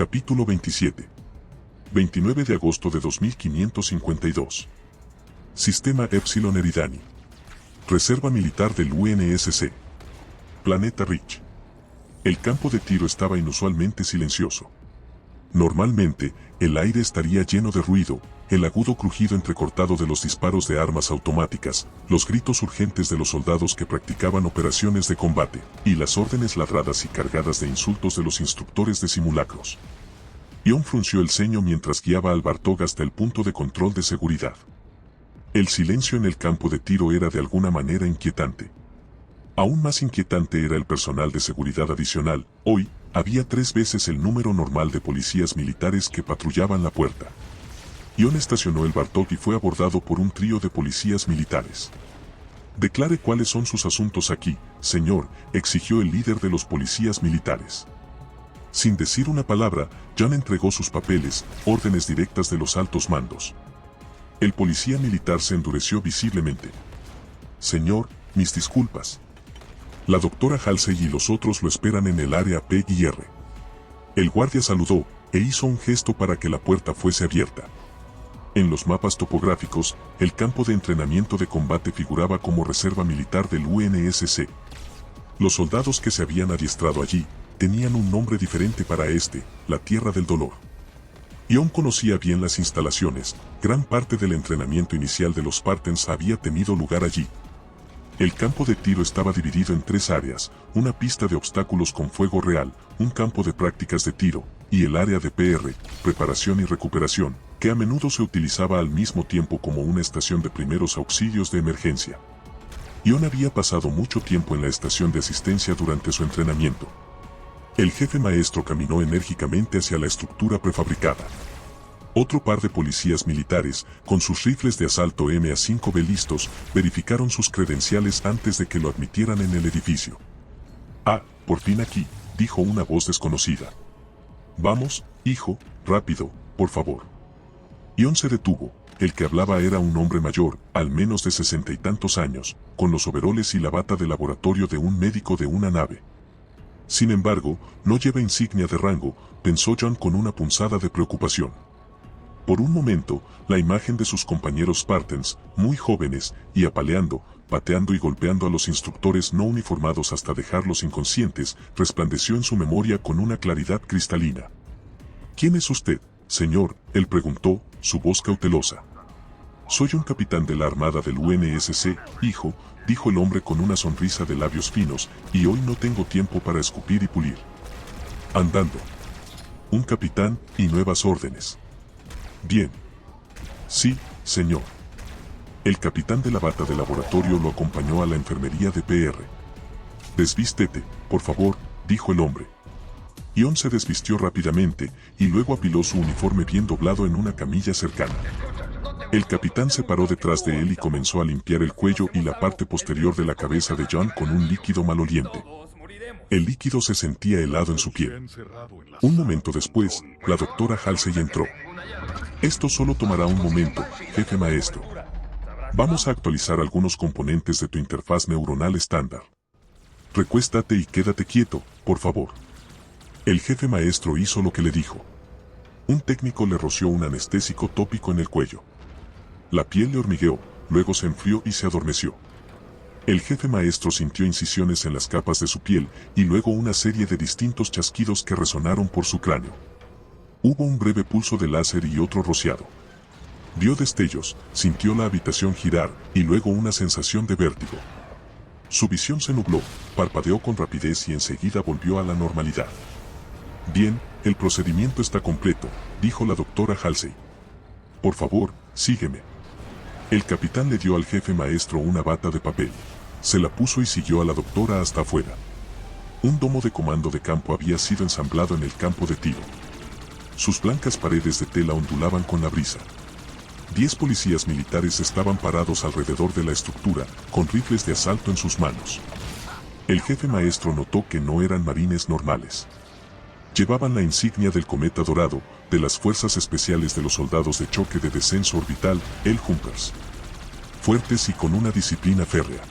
Capítulo 27. 29 de agosto de 2552. Sistema Epsilon Eridani. Reserva militar del UNSC. Planeta Rich. El campo de tiro estaba inusualmente silencioso. Normalmente, el aire estaría lleno de ruido, el agudo crujido entrecortado de los disparos de armas automáticas, los gritos urgentes de los soldados que practicaban operaciones de combate, y las órdenes ladradas y cargadas de insultos de los instructores de simulacros. Ion frunció el ceño mientras guiaba al Bartog hasta el punto de control de seguridad. El silencio en el campo de tiro era de alguna manera inquietante. Aún más inquietante era el personal de seguridad adicional. Hoy, había 3 veces el número normal de policías militares que patrullaban la puerta. Ion estacionó el Bartog y fue abordado por un trío de policías militares. «Declare cuáles son sus asuntos aquí, señor», exigió el líder de los policías militares. Sin decir una palabra, John entregó sus papeles, órdenes directas de los altos mandos. El policía militar se endureció visiblemente. «Señor, mis disculpas. La doctora Halsey y los otros lo esperan en el área P y R». El guardia saludó, e hizo un gesto para que la puerta fuese abierta. En los mapas topográficos, el campo de entrenamiento de combate figuraba como reserva militar del UNSC. Los soldados que se habían adiestrado allí, tenían un nombre diferente para la Tierra del Dolor. Ion conocía bien las instalaciones, gran parte del entrenamiento inicial de los Spartans había tenido lugar allí. El campo de tiro estaba dividido en 3 áreas, una pista de obstáculos con fuego real, un campo de prácticas de tiro, y el área de PR, preparación y recuperación, que a menudo se utilizaba al mismo tiempo como una estación de primeros auxilios de emergencia. Ion había pasado mucho tiempo en la estación de asistencia durante su entrenamiento. El jefe maestro caminó enérgicamente hacia la estructura prefabricada. Otro par de policías militares, con sus rifles de asalto MA5B listos, verificaron sus credenciales antes de que lo admitieran en el edificio. «Ah, por fin aquí», dijo una voz desconocida. «Vamos, hijo, rápido, por favor». Ion se detuvo. El que hablaba era un hombre mayor, al menos de 60 y tantos años, con los overoles y la bata de laboratorio de un médico de una nave. Sin embargo, no lleva insignia de rango, pensó John con una punzada de preocupación. Por un momento, la imagen de sus compañeros Spartans, muy jóvenes, y apaleando, pateando y golpeando a los instructores no uniformados hasta dejarlos inconscientes, resplandeció en su memoria con una claridad cristalina. «¿Quién es usted, señor?», él preguntó, su voz cautelosa. «Soy un capitán de la armada del UNSC, hijo», dijo el hombre con una sonrisa de labios finos, «y hoy no tengo tiempo para escupir y pulir. Andando. Un capitán y nuevas órdenes». «Bien». «Sí, señor». El capitán de la bata de laboratorio lo acompañó a la enfermería de PR. «Desvístete, por favor», dijo el hombre. Ion se desvistió rápidamente, y luego apiló su uniforme bien doblado en una camilla cercana. El capitán se paró detrás de él y comenzó a limpiar el cuello y la parte posterior de la cabeza de John con un líquido maloliente. El líquido se sentía helado en su piel. Un momento después, la doctora Halsey entró. «Esto solo tomará un momento, jefe maestro. Vamos a actualizar algunos componentes de tu interfaz neuronal estándar. Recuéstate y quédate quieto, por favor». El jefe maestro hizo lo que le dijo. Un técnico le roció un anestésico tópico en el cuello. La piel le hormigueó, luego se enfrió y se adormeció. El jefe maestro sintió incisiones en las capas de su piel, y luego una serie de distintos chasquidos que resonaron por su cráneo. Hubo un breve pulso de láser y otro rociado. Vio destellos, sintió la habitación girar, y luego una sensación de vértigo. Su visión se nubló, parpadeó con rapidez y enseguida volvió a la normalidad. «Bien, el procedimiento está completo», dijo la doctora Halsey. «Por favor, sígueme». El capitán le dio al jefe maestro una bata de papel. Se la puso y siguió a la doctora hasta afuera. Un domo de comando de campo había sido ensamblado en el campo de tiro. Sus blancas paredes de tela ondulaban con la brisa. 10 policías militares estaban parados alrededor de la estructura, con rifles de asalto en sus manos. El jefe maestro notó que no eran marines normales. Llevaban la insignia del cometa dorado, de las fuerzas especiales de los soldados de choque de descenso orbital, el Junkers. Fuertes y con una disciplina férrea.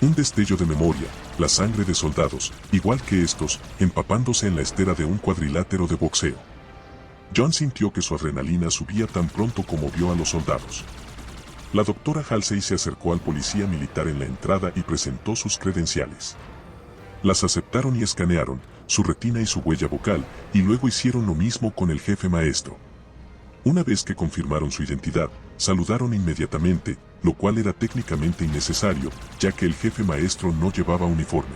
Un destello de memoria, la sangre de soldados, igual que estos, empapándose en la estera de un cuadrilátero de boxeo. John sintió que su adrenalina subía tan pronto como vio a los soldados. La doctora Halsey se acercó al policía militar en la entrada y presentó sus credenciales. Las aceptaron y escanearon, su retina y su huella vocal, y luego hicieron lo mismo con el jefe maestro. Una vez que confirmaron su identidad, saludaron inmediatamente, lo cual era técnicamente innecesario, ya que el jefe maestro no llevaba uniforme.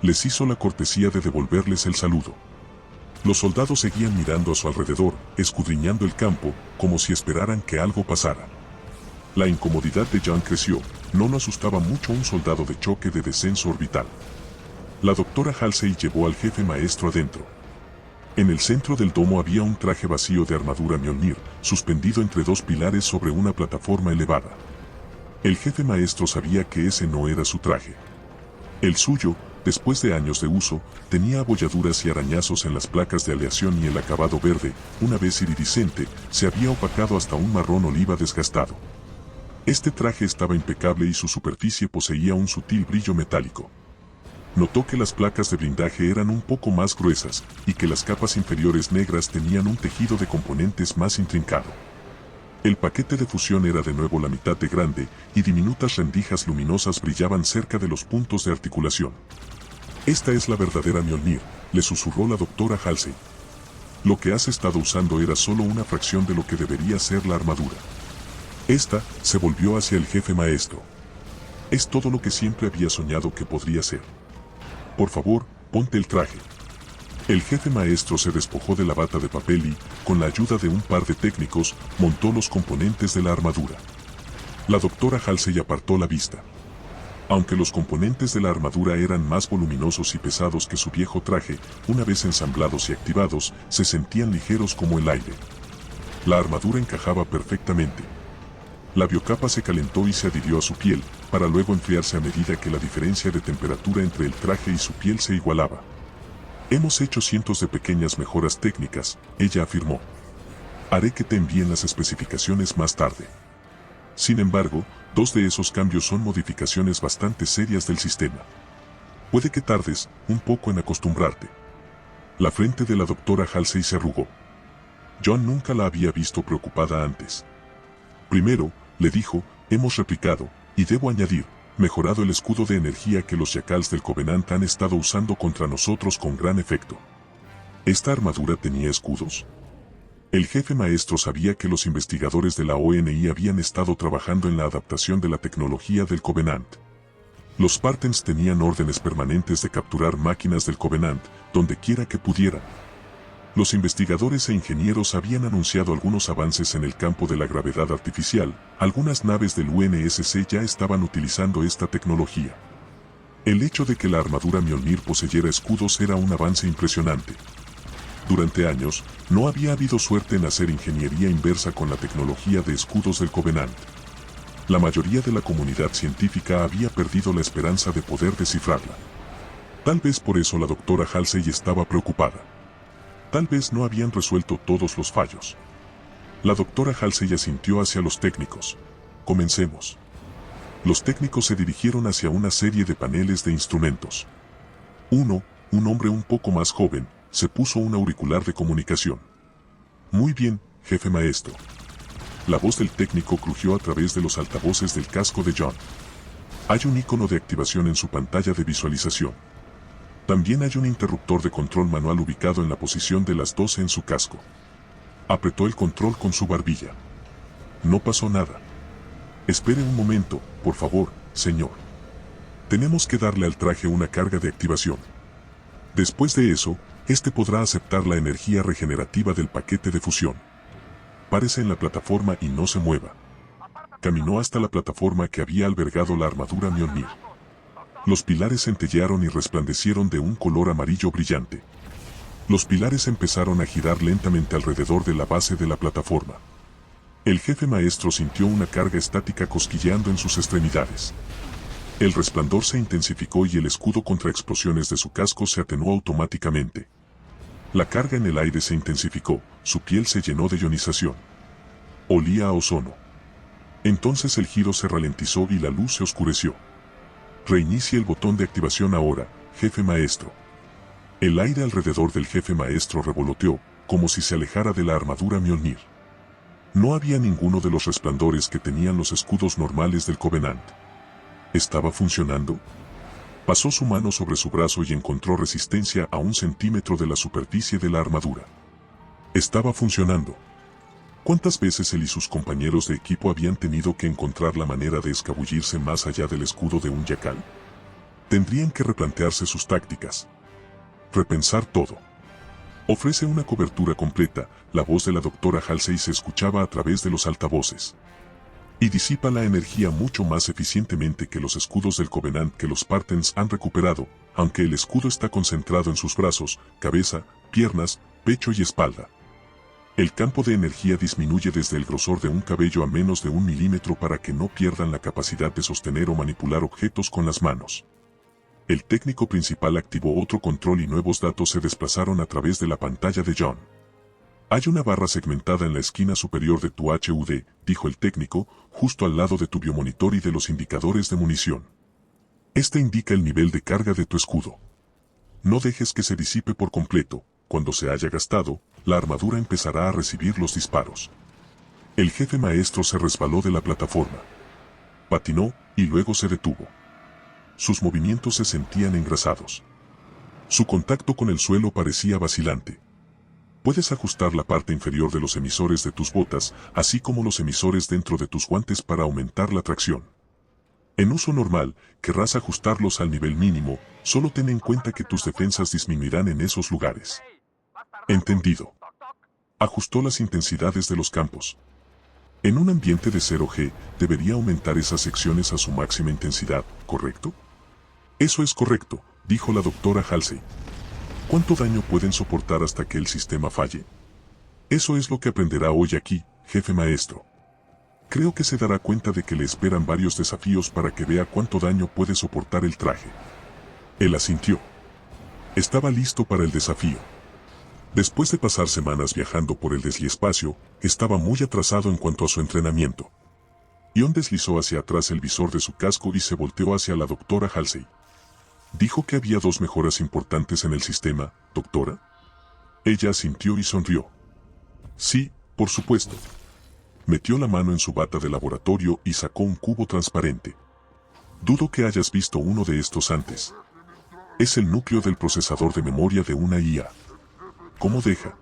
Les hizo la cortesía de devolverles el saludo. Los soldados seguían mirando a su alrededor, escudriñando el campo, como si esperaran que algo pasara. La incomodidad de John creció, no lo asustaba mucho un soldado de choque de descenso orbital. La doctora Halsey llevó al jefe maestro adentro. En el centro del domo había un traje vacío de armadura Mjolnir, suspendido entre dos pilares sobre una plataforma elevada. El jefe maestro sabía que ese no era su traje. El suyo, después de años de uso, tenía abolladuras y arañazos en las placas de aleación y el acabado verde, una vez iridiscente, se había opacado hasta un marrón oliva desgastado. Este traje estaba impecable y su superficie poseía un sutil brillo metálico. Notó que las placas de blindaje eran un poco más gruesas, y que las capas inferiores negras tenían un tejido de componentes más intrincado. El paquete de fusión era de nuevo la mitad de grande, y diminutas rendijas luminosas brillaban cerca de los puntos de articulación. «Esta es la verdadera Mjolnir», le susurró la doctora Halsey. «Lo que has estado usando era solo una fracción de lo que debería ser la armadura». Esta se volvió hacia el jefe maestro. «Es todo lo que siempre había soñado que podría ser. Por favor, ponte el traje». El jefe maestro se despojó de la bata de papel y, con la ayuda de un par de técnicos, montó los componentes de la armadura. La doctora Halsey apartó la vista. Aunque los componentes de la armadura eran más voluminosos y pesados que su viejo traje, una vez ensamblados y activados, se sentían ligeros como el aire. La armadura encajaba perfectamente. La biocapa se calentó y se adhirió a su piel, para luego enfriarse a medida que la diferencia de temperatura entre el traje y su piel se igualaba. «Hemos hecho cientos de pequeñas mejoras técnicas», ella afirmó. «Haré que te envíen las especificaciones más tarde. Sin embargo, 2 de esos cambios son modificaciones bastante serias del sistema. Puede que tardes un poco en acostumbrarte». La frente de la doctora Halsey se arrugó. John nunca la había visto preocupada antes. «Primero», le dijo, «hemos replicado, y debo añadir, mejorado el escudo de energía que los Jackals del Covenant han estado usando contra nosotros con gran efecto». ¿Esta armadura tenía escudos? El jefe maestro sabía que los investigadores de la ONI habían estado trabajando en la adaptación de la tecnología del Covenant. Los Spartans tenían órdenes permanentes de capturar máquinas del Covenant, donde quiera que pudieran. Los investigadores e ingenieros habían anunciado algunos avances en el campo de la gravedad artificial, algunas naves del UNSC ya estaban utilizando esta tecnología. El hecho de que la armadura Mjolnir poseyera escudos era un avance impresionante. Durante años, no había habido suerte en hacer ingeniería inversa con la tecnología de escudos del Covenant. La mayoría de la comunidad científica había perdido la esperanza de poder descifrarla. Tal vez por eso la doctora Halsey estaba preocupada. Tal vez no habían resuelto todos los fallos. La doctora Halsey asintió hacia los técnicos. «Comencemos». Los técnicos se dirigieron hacia una serie de paneles de instrumentos. Uno, un hombre un poco más joven, se puso un auricular de comunicación. «Muy bien, jefe maestro». La voz del técnico crujió a través de los altavoces del casco de John. «Hay un icono de activación en su pantalla de visualización. También hay un interruptor de control manual ubicado en la posición de las 12 en su casco». Apretó el control con su barbilla. No pasó nada. «Espere un momento, por favor, señor. Tenemos que darle al traje una carga de activación. Después de eso, este podrá aceptar la energía regenerativa del paquete de fusión. Párese en la plataforma y no se mueva». Caminó hasta la plataforma que había albergado la armadura Mjolnir. Los pilares centellearon y resplandecieron de un color amarillo brillante. Los pilares empezaron a girar lentamente alrededor de la base de la plataforma. El jefe maestro sintió una carga estática cosquilleando en sus extremidades. El resplandor se intensificó y el escudo contra explosiones de su casco se atenuó automáticamente. La carga en el aire se intensificó, su piel se llenó de ionización. Olía a ozono. Entonces el giro se ralentizó y la luz se oscureció. Reinicie el botón de activación ahora, jefe maestro. El aire alrededor del jefe maestro revoloteó, como si se alejara de la armadura Mjolnir. No había ninguno de los resplandores que tenían los escudos normales del Covenant. ¿Estaba funcionando? Pasó su mano sobre su brazo y encontró resistencia a 1 centímetro de la superficie de la armadura. Estaba funcionando. ¿Cuántas veces él y sus compañeros de equipo habían tenido que encontrar la manera de escabullirse más allá del escudo de un yacal? Tendrían que replantearse sus tácticas. Repensar todo. Ofrece una cobertura completa, la voz de la doctora Halsey se escuchaba a través de los altavoces. Y disipa la energía mucho más eficientemente que los escudos del Covenant que los Spartans han recuperado, aunque el escudo está concentrado en sus brazos, cabeza, piernas, pecho y espalda. El campo de energía disminuye desde el grosor de un cabello a menos de 1 milímetro para que no pierdan la capacidad de sostener o manipular objetos con las manos. El técnico principal activó otro control y nuevos datos se desplazaron a través de la pantalla de John. Hay una barra segmentada en la esquina superior de tu HUD, dijo el técnico, justo al lado de tu biomonitor y de los indicadores de munición. Este indica el nivel de carga de tu escudo. No dejes que se disipe por completo. Cuando se haya gastado, la armadura empezará a recibir los disparos. El jefe maestro se resbaló de la plataforma. Patinó, y luego se detuvo. Sus movimientos se sentían engrasados. Su contacto con el suelo parecía vacilante. Puedes ajustar la parte inferior de los emisores de tus botas, así como los emisores dentro de tus guantes para aumentar la tracción. En uso normal, querrás ajustarlos al nivel mínimo, solo ten en cuenta que tus defensas disminuirán en esos lugares. Entendido. Ajustó las intensidades de los campos. En un ambiente de 0G, debería aumentar esas secciones a su máxima intensidad, ¿correcto? Eso es correcto, dijo la doctora Halsey. ¿Cuánto daño pueden soportar hasta que el sistema falle? Eso es lo que aprenderá hoy aquí, jefe maestro. Creo que se dará cuenta de que le esperan varios desafíos para que vea cuánto daño puede soportar el traje. Él asintió. Estaba listo para el desafío. Después de pasar semanas viajando por el desliespacio, estaba muy atrasado en cuanto a su entrenamiento. Ion deslizó hacia atrás el visor de su casco y se volteó hacia la doctora Halsey. Dijo que había 2 mejoras importantes en el sistema, doctora. Ella asintió y sonrió. Sí, por supuesto. Metió la mano en su bata de laboratorio y sacó un cubo transparente. Dudo que hayas visto uno de estos antes. Es el núcleo del procesador de memoria de una IA. ¿Cómo deja?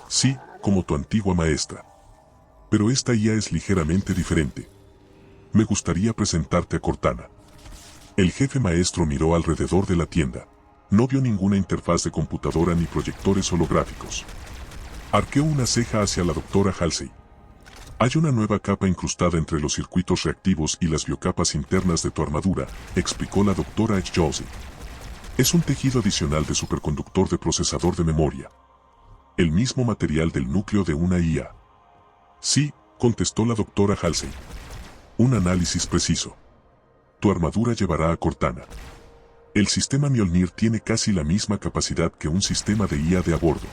Sí, como tu antigua maestra. Pero esta IA es ligeramente diferente. Me gustaría presentarte a Cortana. El jefe maestro miró alrededor de la tienda. No vio ninguna interfaz de computadora ni proyectores holográficos. Arqueó una ceja hacia la doctora Halsey. Hay una nueva capa incrustada entre los circuitos reactivos y las biocapas internas de tu armadura, explicó la doctora Josie. Es un tejido adicional de superconductor de procesador de memoria. El mismo material del núcleo de una IA. Sí, contestó la doctora Halsey. Un análisis preciso. Tu armadura llevará a Cortana. El sistema Mjolnir tiene casi la misma capacidad que un sistema de IA de a bordo.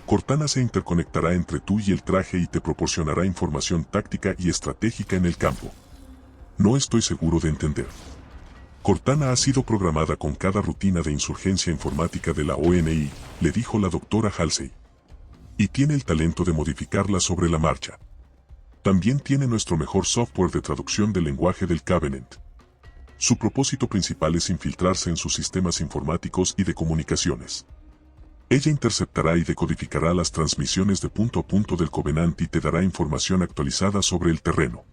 Cortana se interconectará entre tú y el traje y te proporcionará información táctica y estratégica en el campo. No estoy seguro de entender. Cortana ha sido programada con cada rutina de insurgencia informática de la ONI, le dijo la doctora Halsey. Y tiene el talento de modificarla sobre la marcha. También tiene nuestro mejor software de traducción del lenguaje del Covenant. Su propósito principal es infiltrarse en sus sistemas informáticos y de comunicaciones. Ella interceptará y decodificará las transmisiones de punto a punto del Covenant y te dará información actualizada sobre el terreno.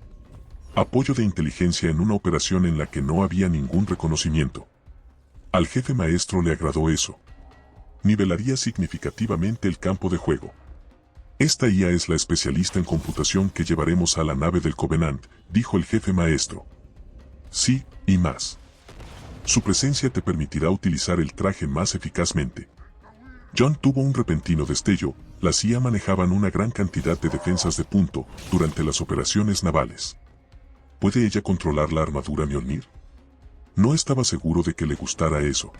Apoyo de inteligencia en una operación en la que no había ningún reconocimiento. Al jefe maestro le agradó eso. Nivelaría significativamente el campo de juego. Esta IA es la especialista en computación que llevaremos a la nave del Covenant, dijo el jefe maestro. Sí, y más. Su presencia te permitirá utilizar el traje más eficazmente. John tuvo un repentino destello, las IA manejaban una gran cantidad de defensas de punto durante las operaciones navales. ¿Puede ella controlar la armadura Mjolnir? No estaba seguro de que le gustara eso.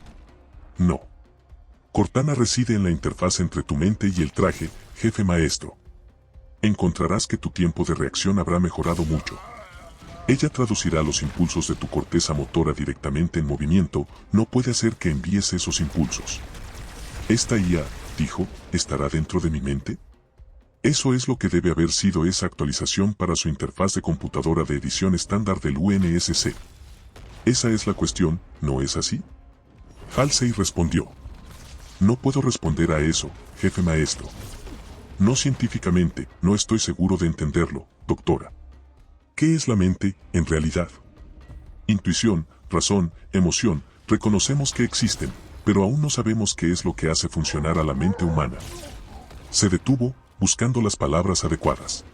No. Cortana reside en la interfaz entre tu mente y el traje, jefe maestro. Encontrarás que tu tiempo de reacción habrá mejorado mucho. Ella traducirá los impulsos de tu corteza motora directamente en movimiento, no puede hacer que envíes esos impulsos. Esta IA, dijo, ¿estará dentro de mi mente? Eso es lo que debe haber sido esa actualización para su interfaz de computadora de edición estándar del UNSC. Esa es la cuestión, ¿no es así? Halsey respondió. No puedo responder a eso, jefe maestro. No científicamente, no estoy seguro de entenderlo, doctora. ¿Qué es la mente, en realidad? Intuición, razón, emoción, reconocemos que existen, pero aún no sabemos qué es lo que hace funcionar a la mente humana. Se detuvo, buscando las palabras adecuadas.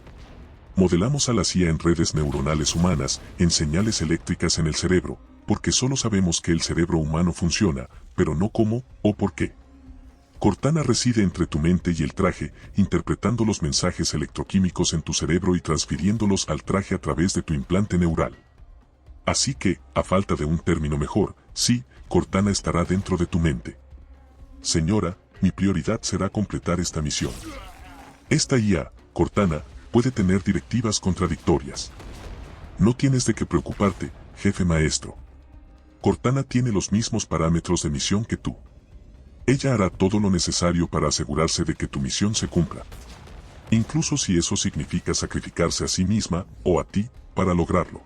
Modelamos a la CIA en redes neuronales humanas, en señales eléctricas en el cerebro, porque solo sabemos que el cerebro humano funciona, pero no cómo o por qué. Cortana reside entre tu mente y el traje, interpretando los mensajes electroquímicos en tu cerebro y transfiriéndolos al traje a través de tu implante neural. Así que, a falta de un término mejor, sí, Cortana estará dentro de tu mente. Señora, mi prioridad será completar esta misión. Esta IA, Cortana, puede tener directivas contradictorias. No tienes de qué preocuparte, jefe maestro. Cortana tiene los mismos parámetros de misión que tú. Ella hará todo lo necesario para asegurarse de que tu misión se cumpla. Incluso si eso significa sacrificarse a sí misma, o a ti, para lograrlo.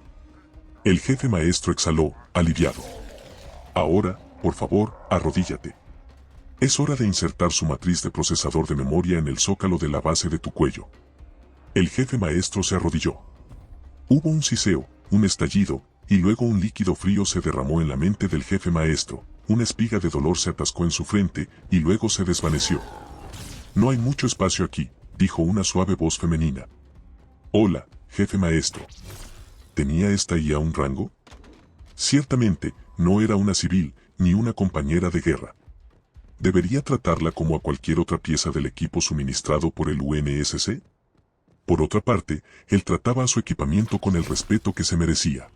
El jefe maestro exhaló, aliviado. Ahora, por favor, arrodíllate. Es hora de insertar su matriz de procesador de memoria en el zócalo de la base de tu cuello. El jefe maestro se arrodilló. Hubo un siseo, un estallido, y luego un líquido frío se derramó en la mente del jefe maestro. Una espiga de dolor se atascó en su frente, y luego se desvaneció. No hay mucho espacio aquí, dijo una suave voz femenina. Hola, jefe maestro. ¿Tenía esta IA un rango? Ciertamente, no era una civil, ni una compañera de guerra. ¿Debería tratarla como a cualquier otra pieza del equipo suministrado por el UNSC? Por otra parte, él trataba a su equipamiento con el respeto que se merecía.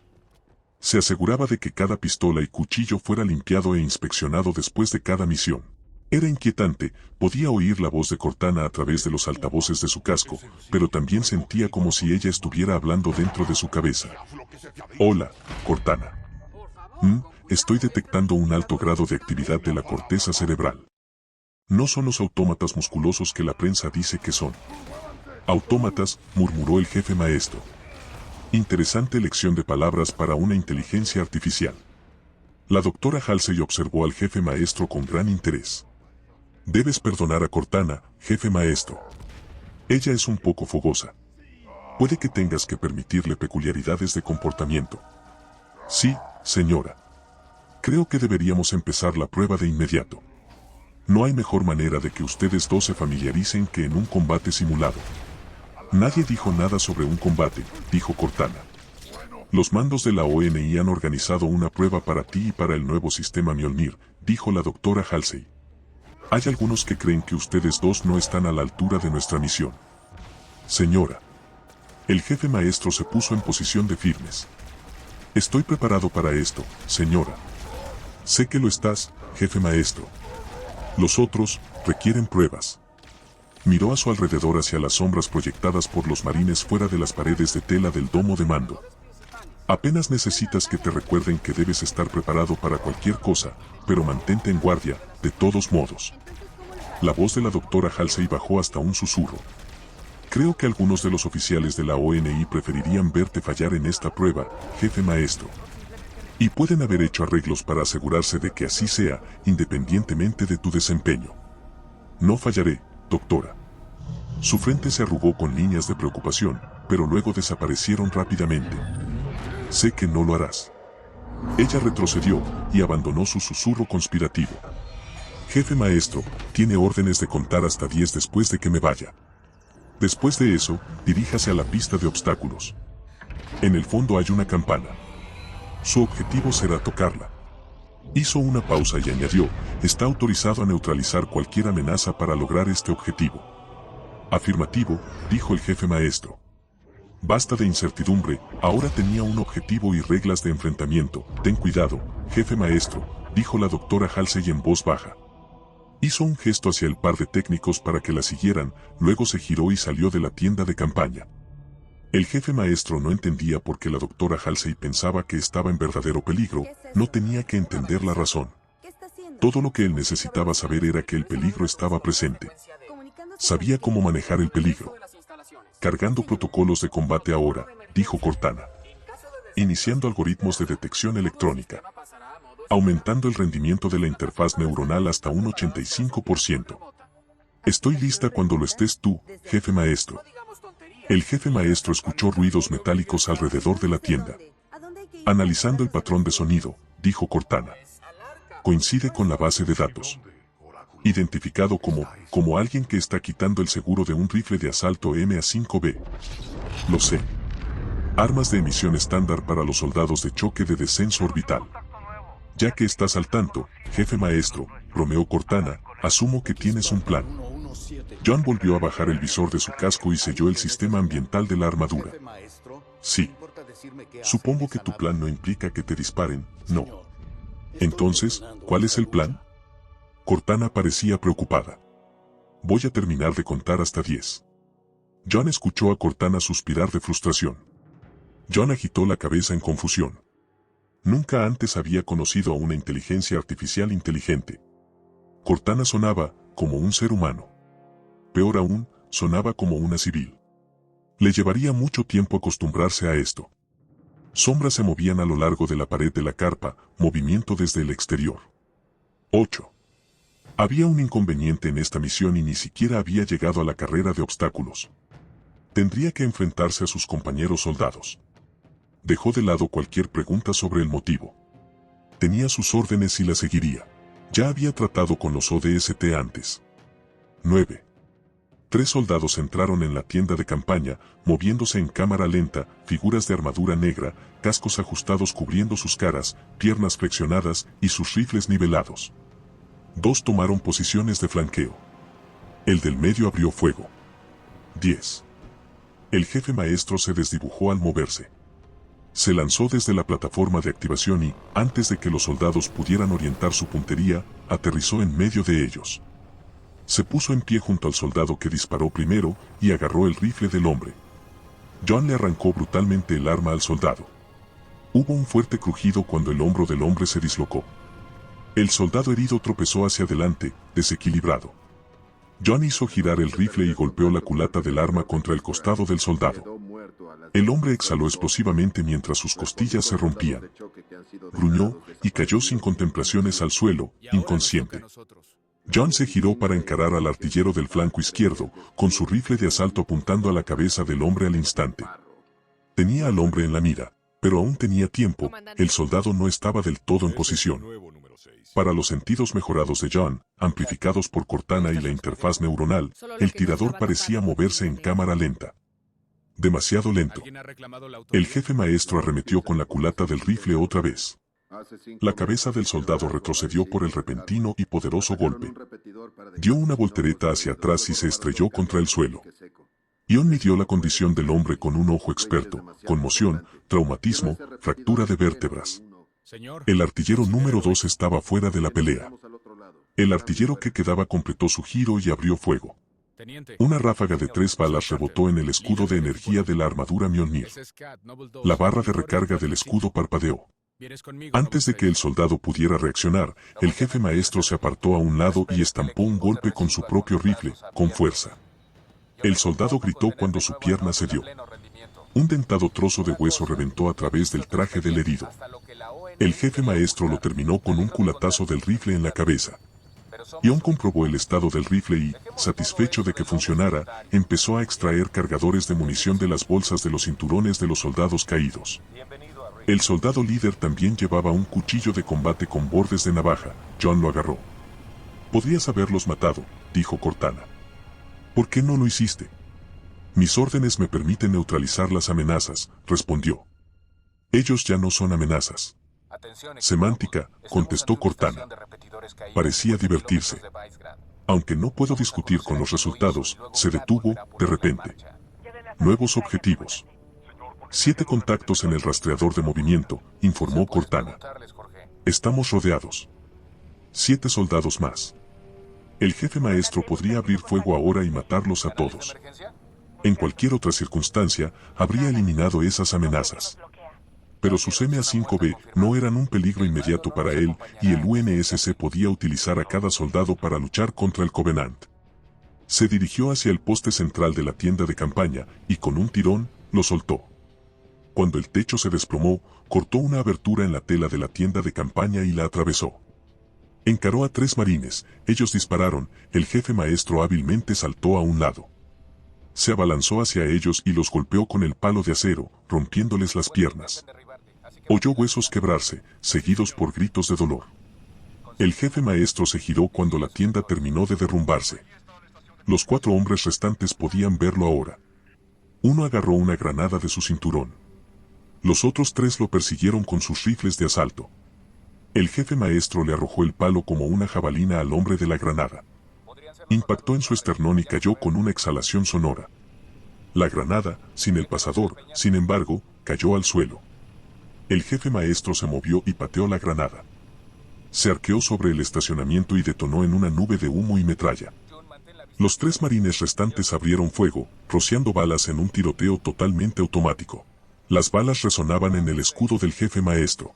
Se aseguraba de que cada pistola y cuchillo fuera limpiado e inspeccionado después de cada misión. Era inquietante, podía oír la voz de Cortana a través de los altavoces de su casco, pero también sentía como si ella estuviera hablando dentro de su cabeza. Hola, Cortana. Estoy detectando un alto grado de actividad de la corteza cerebral. No son los autómatas musculosos que la prensa dice que son. Autómatas, murmuró el jefe maestro. Interesante elección de palabras para una inteligencia artificial. La doctora Halsey observó al jefe maestro con gran interés. Debes perdonar a Cortana, jefe maestro. Ella es un poco fogosa. Puede que tengas que permitirle peculiaridades de comportamiento. Sí, señora. Creo que deberíamos empezar la prueba de inmediato. No hay mejor manera de que ustedes dos se familiaricen que en un combate simulado. Nadie dijo nada sobre un combate, dijo Cortana. Los mandos de la ONI han organizado una prueba para ti y para el nuevo sistema Mjolnir, dijo la doctora Halsey. Hay algunos que creen que ustedes dos no están a la altura de nuestra misión. Señora. El jefe maestro se puso en posición de firmes. Estoy preparado para esto, señora. Sé que lo estás, jefe maestro. Los otros requieren pruebas. Miró a su alrededor hacia las sombras proyectadas por los marines fuera de las paredes de tela del domo de mando. Apenas necesitas que te recuerden que debes estar preparado para cualquier cosa, pero mantente en guardia, de todos modos. La voz de la doctora Halsey bajó hasta un susurro. Creo que algunos de los oficiales de la ONI preferirían verte fallar en esta prueba, jefe maestro. Y pueden haber hecho arreglos para asegurarse de que así sea, independientemente de tu desempeño. No fallaré, doctora. Su frente se arrugó con líneas de preocupación, pero luego desaparecieron rápidamente. Sé que no lo harás. Ella retrocedió y abandonó su susurro conspirativo. Jefe maestro, tiene órdenes de contar hasta 10 después de que me vaya. Después de eso, diríjase a la pista de obstáculos. En el fondo hay una campana. Su objetivo será tocarla. Hizo una pausa y añadió, está autorizado a neutralizar cualquier amenaza para lograr este objetivo. Afirmativo, dijo el jefe maestro. Basta de incertidumbre, ahora tenía un objetivo y reglas de enfrentamiento. Ten cuidado, jefe maestro, dijo la doctora Halsey en voz baja. Hizo un gesto hacia el par de técnicos para que la siguieran, luego se giró y salió de la tienda de campaña. El jefe maestro no entendía por qué la doctora Halsey pensaba que estaba en verdadero peligro, no tenía que entender la razón. Todo lo que él necesitaba saber era que el peligro estaba presente. Sabía cómo manejar el peligro. Cargando protocolos de combate ahora, dijo Cortana. Iniciando algoritmos de detección electrónica. Aumentando el rendimiento de la interfaz neuronal hasta un 85%. Estoy lista cuando lo estés tú, jefe maestro. El jefe maestro escuchó ruidos metálicos alrededor de la tienda. Analizando el patrón de sonido, dijo Cortana. Coincide con la base de datos. Identificado como alguien que está quitando el seguro de un rifle de asalto MA5B. Lo sé. Armas de emisión estándar para los soldados de choque de descenso orbital. Ya que estás al tanto, jefe maestro, bromeó Cortana, asumo que tienes un plan. John volvió a bajar el visor de su casco y selló el sistema ambiental de la armadura. Sí. Supongo que tu plan no implica que te disparen, ¿no? Entonces, ¿cuál es el plan? Cortana parecía preocupada. Voy a terminar de contar hasta 10. John escuchó a Cortana suspirar de frustración. John agitó la cabeza en confusión. Nunca antes había conocido a una inteligencia artificial inteligente. Cortana sonaba como un ser humano. Peor aún, sonaba como una civil. Le llevaría mucho tiempo acostumbrarse a esto. Sombras se movían a lo largo de la pared de la carpa, movimiento desde el exterior. 8. Había un inconveniente en esta misión y ni siquiera había llegado a la carrera de obstáculos. Tendría que enfrentarse a sus compañeros soldados. Dejó de lado cualquier pregunta sobre el motivo. Tenía sus órdenes y las seguiría. Ya había tratado con los ODST antes. 9. 3 soldados entraron en la tienda de campaña, moviéndose en cámara lenta, figuras de armadura negra, cascos ajustados cubriendo sus caras, piernas flexionadas y sus rifles nivelados. 2 tomaron posiciones de flanqueo. El del medio abrió fuego. 10. El jefe maestro se desdibujó al moverse. Se lanzó desde la plataforma de activación y, antes de que los soldados pudieran orientar su puntería, aterrizó en medio de ellos. Se puso en pie junto al soldado que disparó primero y agarró el rifle del hombre. John le arrancó brutalmente el arma al soldado. Hubo un fuerte crujido cuando el hombro del hombre se dislocó. El soldado herido tropezó hacia adelante, desequilibrado. John hizo girar el rifle y golpeó la culata del arma contra el costado del soldado. El hombre exhaló explosivamente mientras sus costillas se rompían. Gruñó y cayó sin contemplaciones al suelo, inconsciente. John se giró para encarar al artillero del flanco izquierdo, con su rifle de asalto apuntando a la cabeza del hombre al instante. Tenía al hombre en la mira, pero aún tenía tiempo, el soldado no estaba del todo en posición. Para los sentidos mejorados de John, amplificados por Cortana y la interfaz neuronal, el tirador parecía moverse en cámara lenta. Demasiado lento. El jefe maestro arremetió con la culata del rifle otra vez. La cabeza del soldado retrocedió por el repentino y poderoso golpe. Dio una voltereta hacia atrás y se estrelló contra el suelo. John midió la condición del hombre con un ojo experto, conmoción, traumatismo, fractura de vértebras. El artillero número 2 estaba fuera de la pelea. El artillero que quedaba completó su giro y abrió fuego. Una ráfaga de 3 balas rebotó en el escudo de energía de la armadura Mjolnir. La barra de recarga del escudo parpadeó. Antes de que el soldado pudiera reaccionar, el jefe maestro se apartó a un lado y estampó un golpe con su propio rifle, con fuerza. El soldado gritó cuando su pierna cedió. Un dentado trozo de hueso reventó a través del traje del herido. El jefe maestro lo terminó con un culatazo del rifle en la cabeza. John comprobó el estado del rifle y, satisfecho de que funcionara, empezó a extraer cargadores de munición de las bolsas de los cinturones de los soldados caídos. El soldado líder también llevaba un cuchillo de combate con bordes de navaja. John lo agarró. Podrías haberlos matado, dijo Cortana. ¿Por qué no lo hiciste? Mis órdenes me permiten neutralizar las amenazas, respondió. Ellos ya no son amenazas. Semántica, contestó Cortana. Parecía divertirse. Aunque no puedo discutir con los resultados, se detuvo, de repente. Nuevos objetivos. 7 contactos en el rastreador de movimiento, informó Cortana. Estamos rodeados. 7 soldados más. El jefe maestro podría abrir fuego ahora y matarlos a todos. En cualquier otra circunstancia, habría eliminado esas amenazas. Pero sus MA-5B no eran un peligro inmediato para él, y el UNSC podía utilizar a cada soldado para luchar contra el Covenant. Se dirigió hacia el poste central de la tienda de campaña, y con un tirón, lo soltó. Cuando el techo se desplomó, cortó una abertura en la tela de la tienda de campaña y la atravesó. Encaró a 3 marines, ellos dispararon, el jefe maestro hábilmente saltó a un lado. Se abalanzó hacia ellos y los golpeó con el palo de acero, rompiéndoles las piernas. Oyó huesos quebrarse, seguidos por gritos de dolor. El jefe maestro se giró cuando la tienda terminó de derrumbarse. Los 4 hombres restantes podían verlo ahora. Uno agarró una granada de su cinturón. Los otros 3 lo persiguieron con sus rifles de asalto. El jefe maestro le arrojó el palo como una jabalina al hombre de la granada. Impactó en su esternón y cayó con una exhalación sonora. La granada, sin el pasador, sin embargo, cayó al suelo. El jefe maestro se movió y pateó la granada. Se arqueó sobre el estacionamiento y detonó en una nube de humo y metralla. Los 3 marines restantes abrieron fuego, rociando balas en un tiroteo totalmente automático. Las balas resonaban en el escudo del jefe maestro.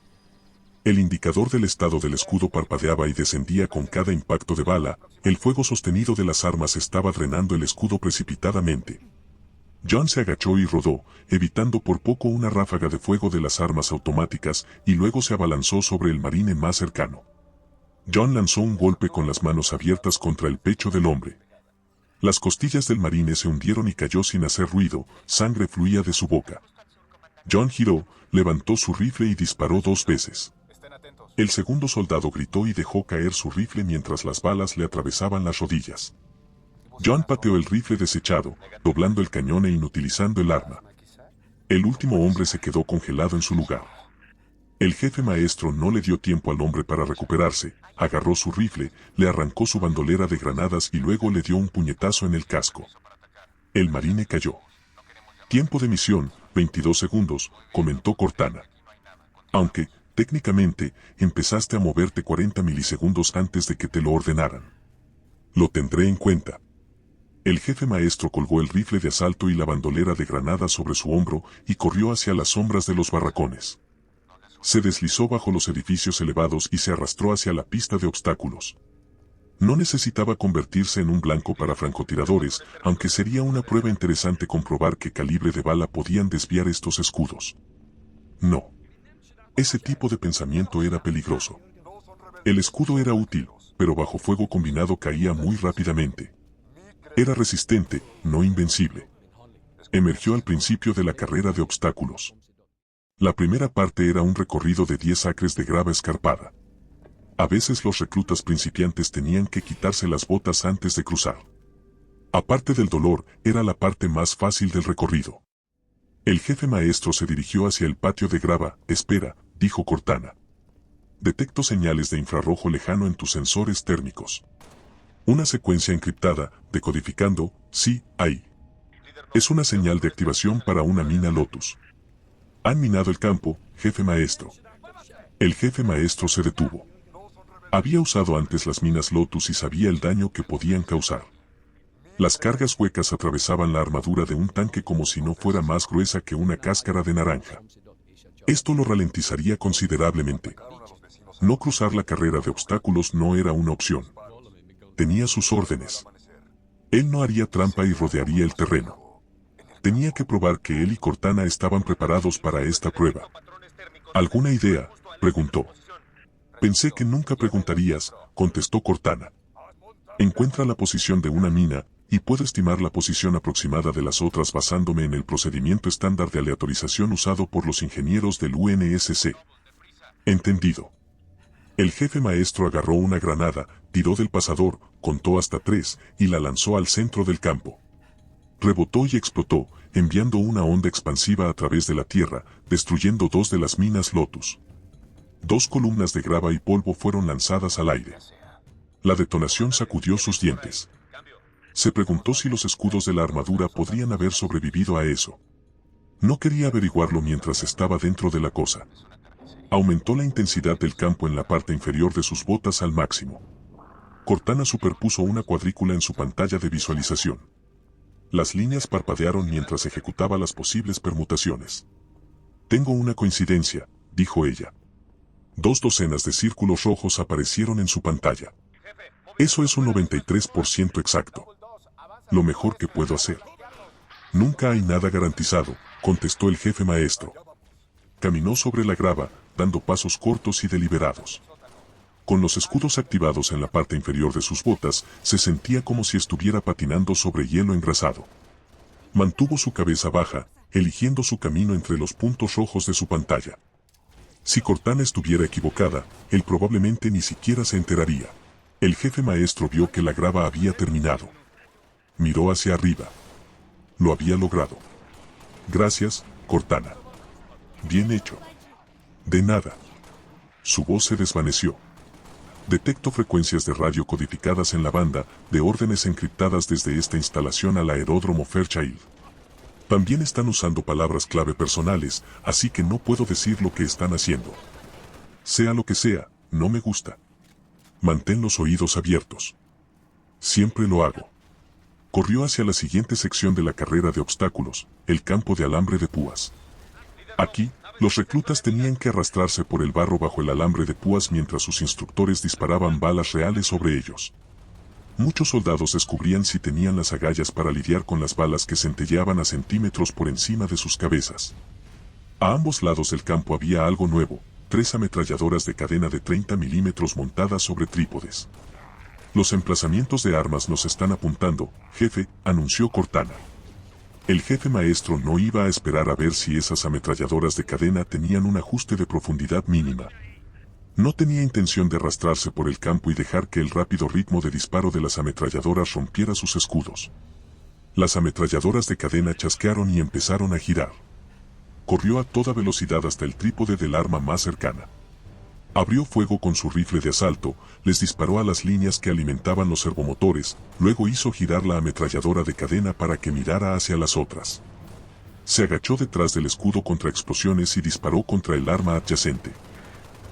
El indicador del estado del escudo parpadeaba y descendía con cada impacto de bala. El fuego sostenido de las armas estaba drenando el escudo precipitadamente. John se agachó y rodó, evitando por poco una ráfaga de fuego de las armas automáticas, y luego se abalanzó sobre el marine más cercano. John lanzó un golpe con las manos abiertas contra el pecho del hombre. Las costillas del marine se hundieron y cayó sin hacer ruido, sangre fluía de su boca. John giró, levantó su rifle y disparó 2 veces. El segundo soldado gritó y dejó caer su rifle mientras las balas le atravesaban las rodillas. John pateó el rifle desechado, doblando el cañón e inutilizando el arma. El último hombre se quedó congelado en su lugar. El jefe maestro no le dio tiempo al hombre para recuperarse, agarró su rifle, le arrancó su bandolera de granadas y luego le dio un puñetazo en el casco. El marine cayó. Tiempo de misión, 22 segundos, comentó Cortana. Aunque, técnicamente, empezaste a moverte 40 milisegundos antes de que te lo ordenaran. Lo tendré en cuenta. El jefe maestro colgó el rifle de asalto y la bandolera de granadas sobre su hombro y corrió hacia las sombras de los barracones. Se deslizó bajo los edificios elevados y se arrastró hacia la pista de obstáculos. No necesitaba convertirse en un blanco para francotiradores, aunque sería una prueba interesante comprobar qué calibre de bala podían desviar estos escudos. No. Ese tipo de pensamiento era peligroso. El escudo era útil, pero bajo fuego combinado caía muy rápidamente. Era resistente, no invencible. Emergió al principio de la carrera de obstáculos. La primera parte era un recorrido de 10 acres de grava escarpada. A veces los reclutas principiantes tenían que quitarse las botas antes de cruzar. Aparte del dolor, era la parte más fácil del recorrido. El jefe maestro se dirigió hacia el patio de grava. Espera, dijo Cortana. Detecto señales de infrarrojo lejano en tus sensores térmicos. Una secuencia encriptada, decodificando, sí, ahí. Es una señal de activación para una mina Lotus. Han minado el campo, jefe maestro. El jefe maestro se detuvo. Había usado antes las minas Lotus y sabía el daño que podían causar. Las cargas huecas atravesaban la armadura de un tanque como si no fuera más gruesa que una cáscara de naranja. Esto lo ralentizaría considerablemente. No cruzar la carrera de obstáculos no era una opción. Tenía sus órdenes. Él no haría trampa y rodearía el terreno. Tenía que probar que él y Cortana estaban preparados para esta prueba. ¿Alguna idea?, preguntó. Pensé que nunca preguntarías, contestó Cortana. Encuentra la posición de una mina, y puedo estimar la posición aproximada de las otras basándome en el procedimiento estándar de aleatorización usado por los ingenieros del UNSC. Entendido. El jefe maestro agarró una granada, tiró del pasador, contó hasta 3, y la lanzó al centro del campo. Rebotó y explotó, enviando una onda expansiva a través de la tierra, destruyendo 2 de las minas Lotus. 2 columnas de grava y polvo fueron lanzadas al aire. La detonación sacudió sus dientes. Se preguntó si los escudos de la armadura podrían haber sobrevivido a eso. No quería averiguarlo mientras estaba dentro de la cosa. Aumentó la intensidad del campo en la parte inferior de sus botas al máximo. Cortana superpuso una cuadrícula en su pantalla de visualización. Las líneas parpadearon mientras ejecutaba las posibles permutaciones. Tengo una coincidencia, dijo ella. 2 docenas de círculos rojos aparecieron en su pantalla. Eso es un 93% exacto. Lo mejor que puedo hacer. Nunca hay nada garantizado, contestó el jefe maestro. Caminó sobre la grava, dando pasos cortos y deliberados. Con los escudos activados en la parte inferior de sus botas, se sentía como si estuviera patinando sobre hielo engrasado. Mantuvo su cabeza baja, eligiendo su camino entre los puntos rojos de su pantalla. Si Cortana estuviera equivocada, él probablemente ni siquiera se enteraría. El jefe maestro vio que la grava había terminado. Miró hacia arriba. Lo había logrado. Gracias, Cortana. Bien hecho. De nada. Su voz se desvaneció. Detecto frecuencias de radio codificadas en la banda, de órdenes encriptadas desde esta instalación al aeródromo Fairchild. También están usando palabras clave personales, así que no puedo decir lo que están haciendo. Sea lo que sea, no me gusta. Mantén los oídos abiertos. Siempre lo hago. Corrió hacia la siguiente sección de la carrera de obstáculos, el campo de alambre de púas. Aquí, los reclutas tenían que arrastrarse por el barro bajo el alambre de púas mientras sus instructores disparaban balas reales sobre ellos. Muchos soldados descubrían si tenían las agallas para lidiar con las balas que centelleaban a centímetros por encima de sus cabezas. A ambos lados del campo había algo nuevo, 3 ametralladoras de cadena de 30 milímetros montadas sobre trípodes. Los emplazamientos de armas nos están apuntando, jefe, anunció Cortana. El jefe maestro no iba a esperar a ver si esas ametralladoras de cadena tenían un ajuste de profundidad mínima. No tenía intención de arrastrarse por el campo y dejar que el rápido ritmo de disparo de las ametralladoras rompiera sus escudos. Las ametralladoras de cadena chasquearon y empezaron a girar. Corrió a toda velocidad hasta el trípode del arma más cercana. Abrió fuego con su rifle de asalto, les disparó a las líneas que alimentaban los servomotores, luego hizo girar la ametralladora de cadena para que mirara hacia las otras. Se agachó detrás del escudo contra explosiones y disparó contra el arma adyacente.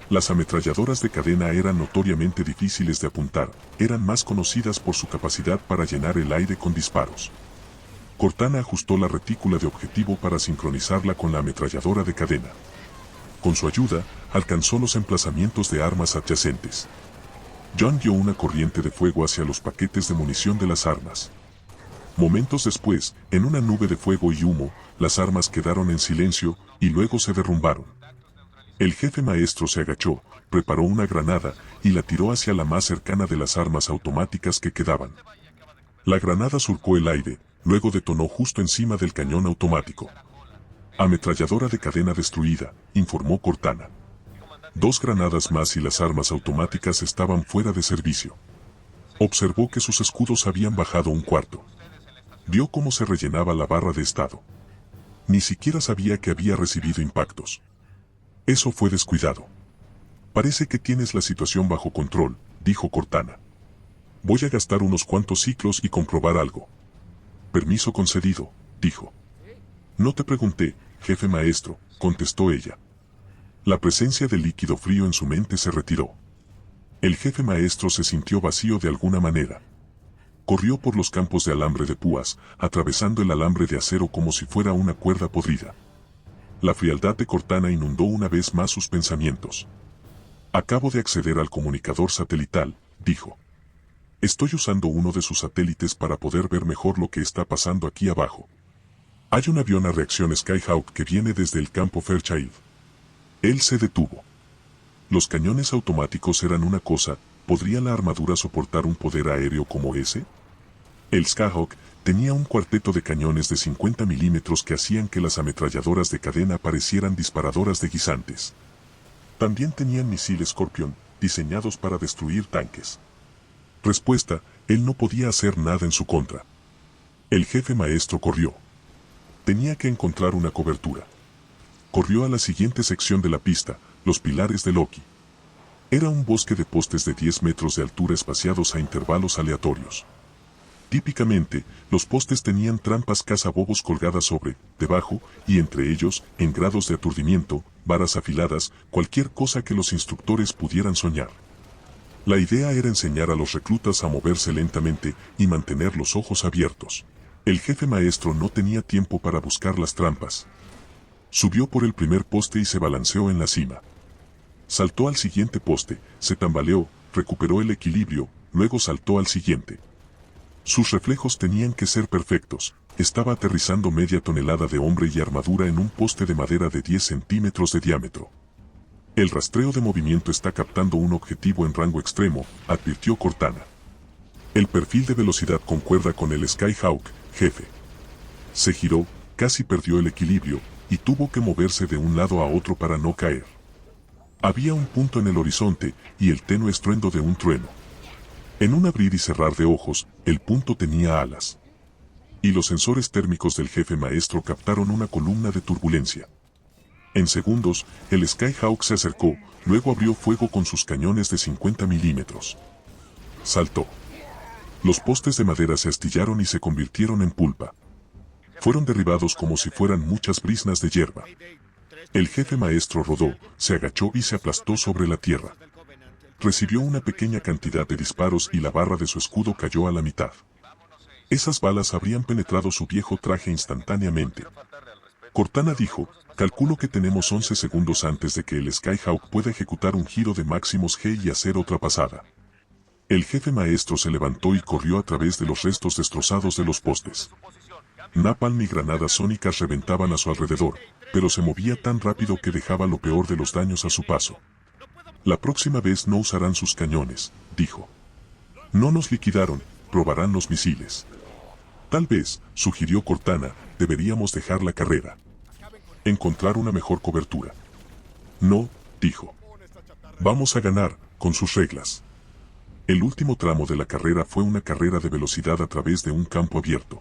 Las ametralladoras de cadena eran notoriamente difíciles de apuntar, eran más conocidas por su capacidad para llenar el aire con disparos. Cortana ajustó la retícula de objetivo para sincronizarla con la ametralladora de cadena. Con su ayuda, alcanzó los emplazamientos de armas adyacentes. John dio una corriente de fuego hacia los paquetes de munición de las armas. Momentos después, en una nube de fuego y humo, las armas quedaron en silencio y luego se derrumbaron. El jefe maestro se agachó, preparó una granada y la tiró hacia la más cercana de las armas automáticas que quedaban. La granada surcó el aire, luego detonó justo encima del cañón automático. Ametralladora de cadena destruida, informó Cortana. 2 granadas más y las armas automáticas estaban fuera de servicio. Observó que sus escudos habían bajado un cuarto. Vio cómo se rellenaba la barra de estado. Ni siquiera sabía que había recibido impactos. Eso fue descuidado. Parece que tienes la situación bajo control, dijo Cortana. Voy a gastar unos cuantos ciclos y comprobar algo. Permiso concedido, dijo. No te pregunté, jefe maestro, contestó ella. La presencia del líquido frío en su mente se retiró. El jefe maestro se sintió vacío de alguna manera. Corrió por los campos de alambre de púas, atravesando el alambre de acero como si fuera una cuerda podrida. La frialdad de Cortana inundó una vez más sus pensamientos. Acabo de acceder al comunicador satelital, dijo. Estoy usando uno de sus satélites para poder ver mejor lo que está pasando aquí abajo. Hay un avión a reacción Skyhawk que viene desde el campo Fairchild. Él se detuvo. Los cañones automáticos eran una cosa, ¿podría la armadura soportar un poder aéreo como ese? El Skyhawk tenía un cuarteto de cañones de 50 milímetros que hacían que las ametralladoras de cadena parecieran disparadoras de guisantes. También tenían misiles Scorpion, diseñados para destruir tanques. Respuesta, él no podía hacer nada en su contra. El jefe maestro corrió. Tenía que encontrar una cobertura. Corrió a la siguiente sección de la pista, los pilares de Loki. Era un bosque de postes de 10 metros de altura espaciados a intervalos aleatorios. Típicamente, los postes tenían trampas cazabobos colgadas sobre, debajo, y entre ellos, en grados de aturdimiento, varas afiladas, cualquier cosa que los instructores pudieran soñar. La idea era enseñar a los reclutas a moverse lentamente y mantener los ojos abiertos. El jefe maestro no tenía tiempo para buscar las trampas. Subió por el primer poste y se balanceó en la cima. Saltó al siguiente poste, se tambaleó, recuperó el equilibrio, luego saltó al siguiente. Sus reflejos tenían que ser perfectos. Estaba aterrizando media tonelada de hombre y armadura en un poste de madera de 10 centímetros de diámetro. El rastreo de movimiento está captando un objetivo en rango extremo, advirtió Cortana. El perfil de velocidad concuerda con el Skyhawk, jefe. Se giró, casi perdió el equilibrio, y tuvo que moverse de un lado a otro para no caer. Había un punto en el horizonte, y el tenue estruendo de un trueno. En un abrir y cerrar de ojos, el punto tenía alas. Y los sensores térmicos del jefe maestro captaron una columna de turbulencia. En segundos, el Skyhawk se acercó, luego abrió fuego con sus cañones de 50 milímetros. Saltó. Los postes de madera se astillaron y se convirtieron en pulpa. Fueron derribados como si fueran muchas briznas de hierba. El jefe maestro rodó, se agachó y se aplastó sobre la tierra. Recibió una pequeña cantidad de disparos y la barra de su escudo cayó a la mitad. Esas balas habrían penetrado su viejo traje instantáneamente. Cortana dijo, calculo que tenemos 11 segundos antes de que el Skyhawk pueda ejecutar un giro de máximos G y hacer otra pasada. El jefe maestro se levantó y corrió a través de los restos destrozados de los postes. Napalm y granadas sónicas reventaban a su alrededor, pero se movía tan rápido que dejaba lo peor de los daños a su paso. La próxima vez no usarán sus cañones, dijo. No nos liquidaron, probarán los misiles. Tal vez, sugirió Cortana, deberíamos dejar la carrera. Encontrar una mejor cobertura. No, dijo. Vamos a ganar, con sus reglas. El último tramo de la carrera fue una carrera de velocidad a través de un campo abierto.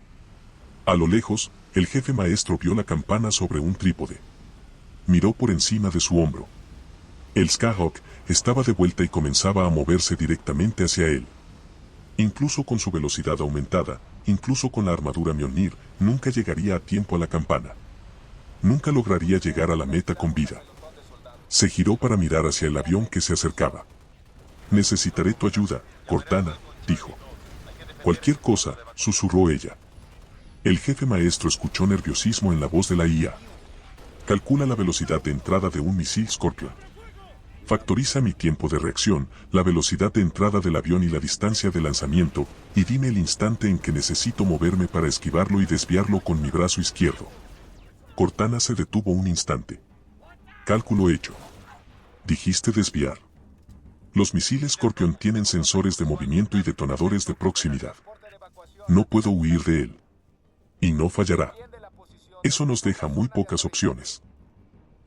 A lo lejos, el jefe maestro vio la campana sobre un trípode. Miró por encima de su hombro. El Skyhawk estaba de vuelta y comenzaba a moverse directamente hacia él. Incluso con su velocidad aumentada, incluso con la armadura Mjolnir, nunca llegaría a tiempo a la campana. Nunca lograría llegar a la meta con vida. Se giró para mirar hacia el avión que se acercaba. Necesitaré tu ayuda, Cortana, dijo. Cualquier cosa, susurró ella. El jefe maestro escuchó nerviosismo en la voz de la IA. Calcula la velocidad de entrada de un misil Scorpion. Factoriza mi tiempo de reacción, la velocidad de entrada del avión y la distancia de lanzamiento, y dime el instante en que necesito moverme para esquivarlo y desviarlo con mi brazo izquierdo. Cortana se detuvo un instante. Cálculo hecho. Dijiste desviar. Los misiles Scorpion tienen sensores de movimiento y detonadores de proximidad. No puedo huir de él. Y no fallará. Eso nos deja muy pocas opciones.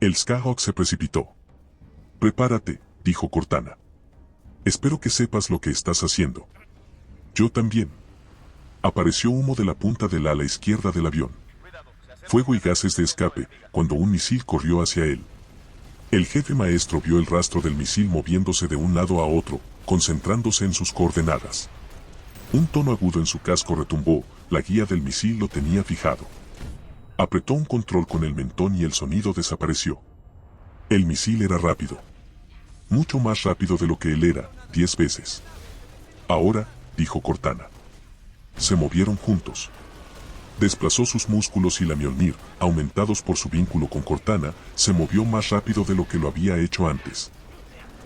El Skyhawk se precipitó. Prepárate, dijo Cortana. Espero que sepas lo que estás haciendo. Yo también. Apareció humo de la punta del ala izquierda del avión. Fuego y gases de escape, cuando un misil corrió hacia él. El jefe maestro vio el rastro del misil moviéndose de un lado a otro, concentrándose en sus coordenadas. Un tono agudo en su casco retumbó, la guía del misil lo tenía fijado. Apretó un control con el mentón y el sonido desapareció. El misil era rápido. Mucho más rápido de lo que él era, 10 veces. Ahora, dijo Cortana. Se movieron juntos. Desplazó sus músculos y la Mjolnir, aumentados por su vínculo con Cortana, se movió más rápido de lo que lo había hecho antes.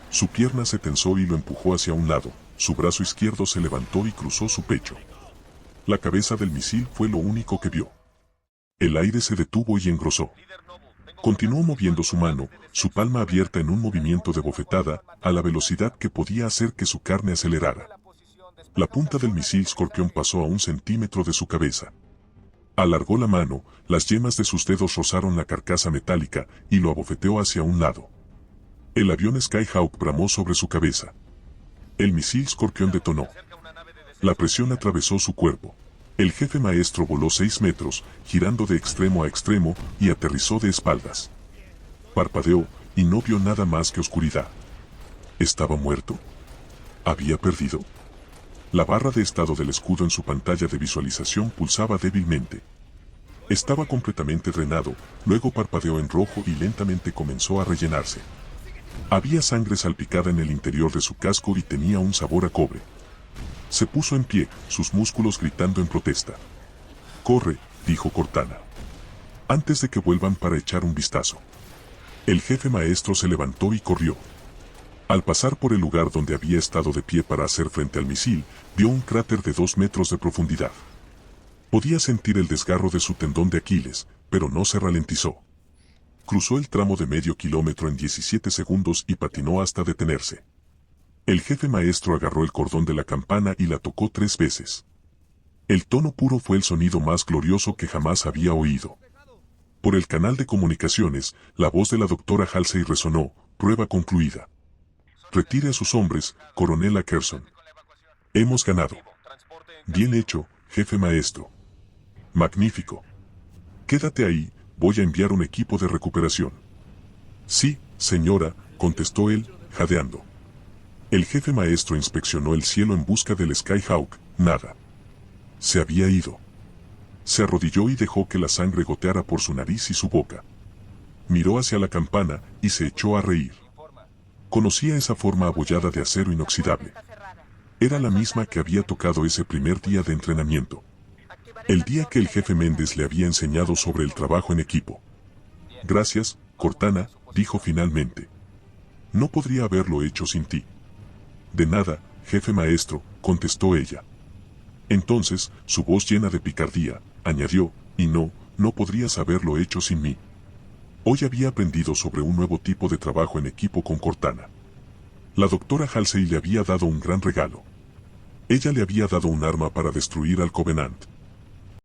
Su pierna se tensó y lo empujó hacia un lado, su brazo izquierdo se levantó y cruzó su pecho. La cabeza del misil fue lo único que vio. El aire se detuvo y engrosó. Continuó moviendo su mano, su palma abierta en un movimiento de bofetada, a la velocidad que podía hacer que su carne acelerara. La punta del misil Scorpion pasó a 1 centímetro de su cabeza. Alargó la mano, las yemas de sus dedos rozaron la carcasa metálica, y lo abofeteó hacia un lado. El avión Skyhawk bramó sobre su cabeza. El misil Scorpion detonó. La presión atravesó su cuerpo. El jefe maestro voló 6 metros, girando de extremo a extremo, y aterrizó de espaldas. Parpadeó, y no vio nada más que oscuridad. ¿Estaba muerto? ¿Había perdido? La barra de estado del escudo en su pantalla de visualización pulsaba débilmente. Estaba completamente drenado, luego parpadeó en rojo y lentamente comenzó a rellenarse. Había sangre salpicada en el interior de su casco y tenía un sabor a cobre. Se puso en pie, sus músculos gritando en protesta. Corre, dijo Cortana. Antes de que vuelvan para echar un vistazo. El jefe maestro se levantó y corrió. Al pasar por el lugar donde había estado de pie para hacer frente al misil, vio un cráter de 2 metros de profundidad. Podía sentir el desgarro de su tendón de Aquiles, pero no se ralentizó. Cruzó el tramo de medio kilómetro en 17 segundos y patinó hasta detenerse. El jefe maestro agarró el cordón de la campana y la tocó 3 veces. El tono puro fue el sonido más glorioso que jamás había oído. Por el canal de comunicaciones, la voz de la doctora Halsey resonó: prueba concluida. Retire a sus hombres, coronel Ackerson. Hemos ganado. Bien hecho, jefe maestro. Magnífico. Quédate ahí, voy a enviar un equipo de recuperación. Sí, señora, contestó él, jadeando. El jefe maestro inspeccionó el cielo en busca del Skyhawk, nada. Se había ido. Se arrodilló y dejó que la sangre goteara por su nariz y su boca. Miró hacia la campana y se echó a reír. Conocía esa forma abollada de acero inoxidable. Era la misma que había tocado ese primer día de entrenamiento. El día que el jefe Méndez le había enseñado sobre el trabajo en equipo. Gracias, Cortana, dijo finalmente. No podría haberlo hecho sin ti. De nada, jefe maestro, contestó ella. Entonces, su voz llena de picardía, añadió, y no podrías haberlo hecho sin mí. Hoy había aprendido sobre un nuevo tipo de trabajo en equipo con Cortana. La doctora Halsey le había dado un gran regalo. Ella le había dado un arma para destruir al Covenant.